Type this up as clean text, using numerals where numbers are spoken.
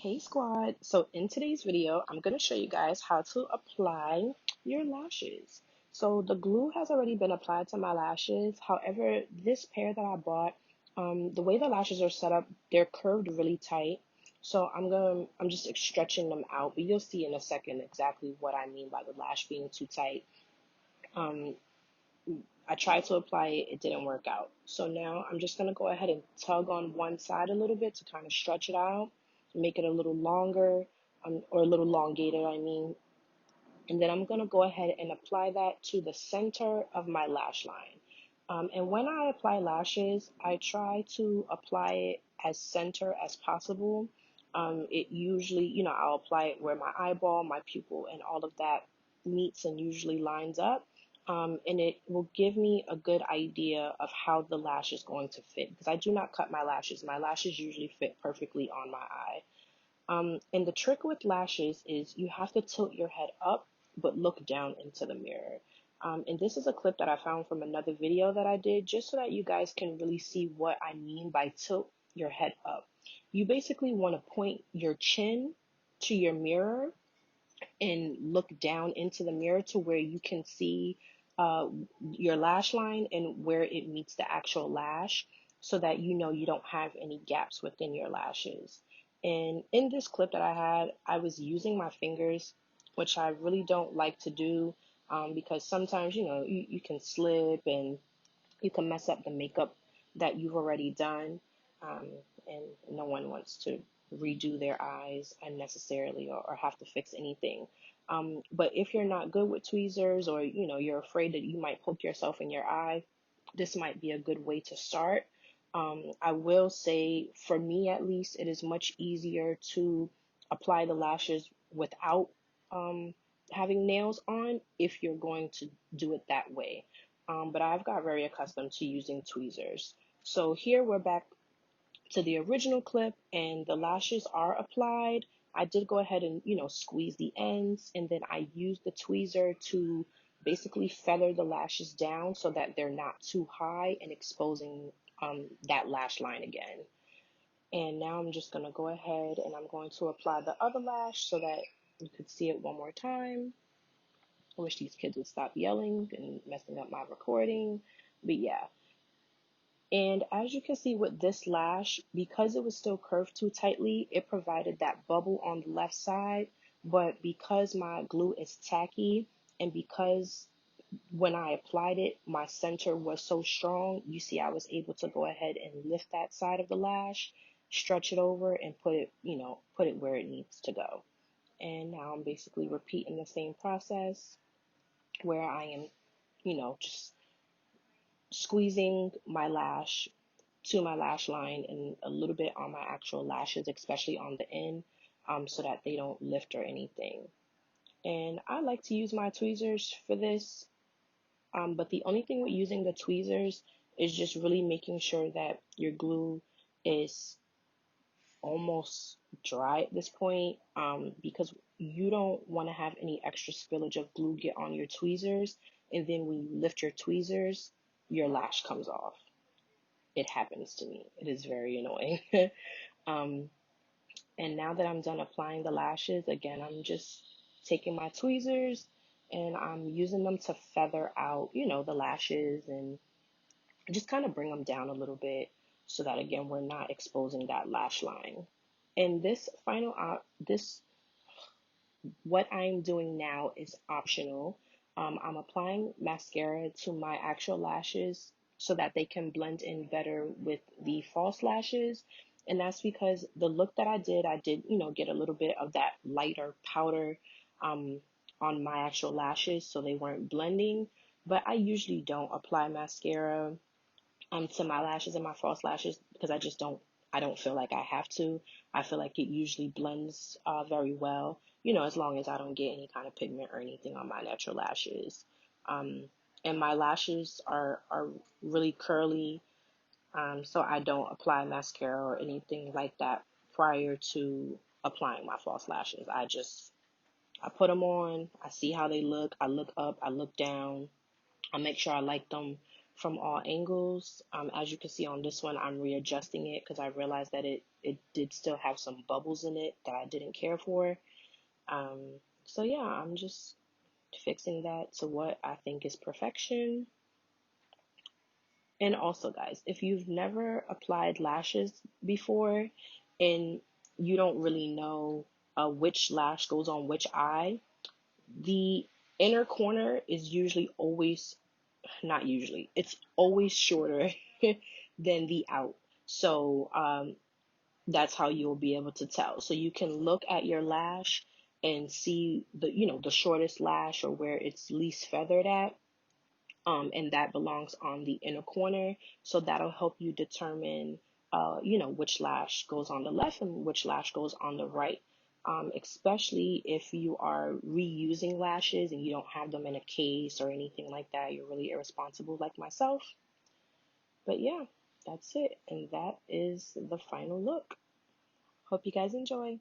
Hey squad, so in today's video, I'm going to show you guys how to apply your lashes. So the glue has already been applied to my lashes. However, this pair that I bought, the way the lashes are set up, they're curved really tight. So I'm just stretching them out, but you'll see in a second exactly what I mean by the lash being too tight. Um, I tried to apply it, it didn't work out. So now I'm just gonna go ahead and tug on one side a little bit to kind of stretch it out, make it a little longer, or a little elongated, I mean. And then I'm gonna go ahead and apply that to the center of my lash line. And when I apply lashes, I try to apply it as center as possible. It usually, I'll apply it where my eyeball, my pupil, and all of that meets and usually lines up. And it will give me a good idea of how the lash is going to fit because I do not cut my lashes. My lashes usually fit perfectly on my eye. And the trick with lashes is you have to tilt your head up, but look down into the mirror. And this is a clip that I found from another video that I did, just so that you guys can really see what I mean by tilt your head up. You basically want to point your chin to your mirror and look down into the mirror to where you can see uh, your lash line and where it meets the actual lash so that you know you don't have any gaps within your lashes. And in this clip that I had, I was using my fingers, which I really don't like to do because sometimes, you can slip and you can mess up the makeup that you've already done, um, and no one wants to redo their eyes unnecessarily or have to fix anything. But if you're not good with tweezers or you're afraid that you might poke yourself in your eye, this might be a good way to start. I will say, for me at least, it is much easier to apply the lashes without um, having nails on if you're going to do it that way. But I've got very accustomed to using tweezers. So here we're back to the original clip and the lashes are applied. I did go ahead and, squeeze the ends, and then I used the tweezer to basically feather the lashes down so that they're not too high and exposing that lash line again. And now I'm just going to go ahead and I'm going to apply the other lash so that you could see it one more time. I wish these kids would stop yelling and messing up my recording. But yeah. And as you can see with this lash, because it was still curved too tightly, it provided that bubble on the left side. But because my glue is tacky and because when I applied it, my center was so strong, you see I was able to go ahead and lift that side of the lash, stretch it over and put it where it needs to go. And now I'm basically repeating the same process where I am, just squeezing my lash to my lash line and a little bit on my actual lashes, especially on the end, so that they don't lift or anything. And I like to use my tweezers for this, but the only thing with using the tweezers is just really making sure that your glue is almost dry at this point, because you don't want to have any extra spillage of glue get on your tweezers, and then when you lift your tweezers, your lash comes off. It happens to me. It is very annoying. um, and now that I'm done applying the lashes, again, I'm just taking my tweezers and I'm using them to feather out, the lashes and just kind of bring them down a little bit so that, again, we're not exposing that lash line. And this what I'm doing now is optional. I'm applying mascara to my actual lashes so that they can blend in better with the false lashes. And that's because the look that I did, get a little bit of that lighter powder um, on my actual lashes so they weren't blending. But I usually don't apply mascara to my lashes and my false lashes because I don't feel like I have to. I feel like it usually blends very well, as long as I don't get any kind of pigment or anything on my natural lashes. Um, and my lashes are really curly, so I don't apply mascara or anything like that prior to applying my false lashes. I put them on, I see how they look, I look up, I look down, I make sure I like them from all angles. As you can see on this one, I'm readjusting it because I realized that it did still have some bubbles in it that I didn't care for. Um, so yeah, I'm just fixing that to what I think is perfection. And also, guys, if you've never applied lashes before and you don't really know which lash goes on which eye, the inner corner is usually always, not usually, it's always shorter than the out. So that's how you'll be able to tell. So you can look at your lash and see the, the shortest lash or where it's least feathered at. And that belongs on the inner corner. So that'll help you determine, which lash goes on the left and which lash goes on the right. Especially if you are reusing lashes and you don't have them in a case or anything like that. You're really irresponsible like myself. But yeah, that's it. And that is the final look. Hope you guys enjoy.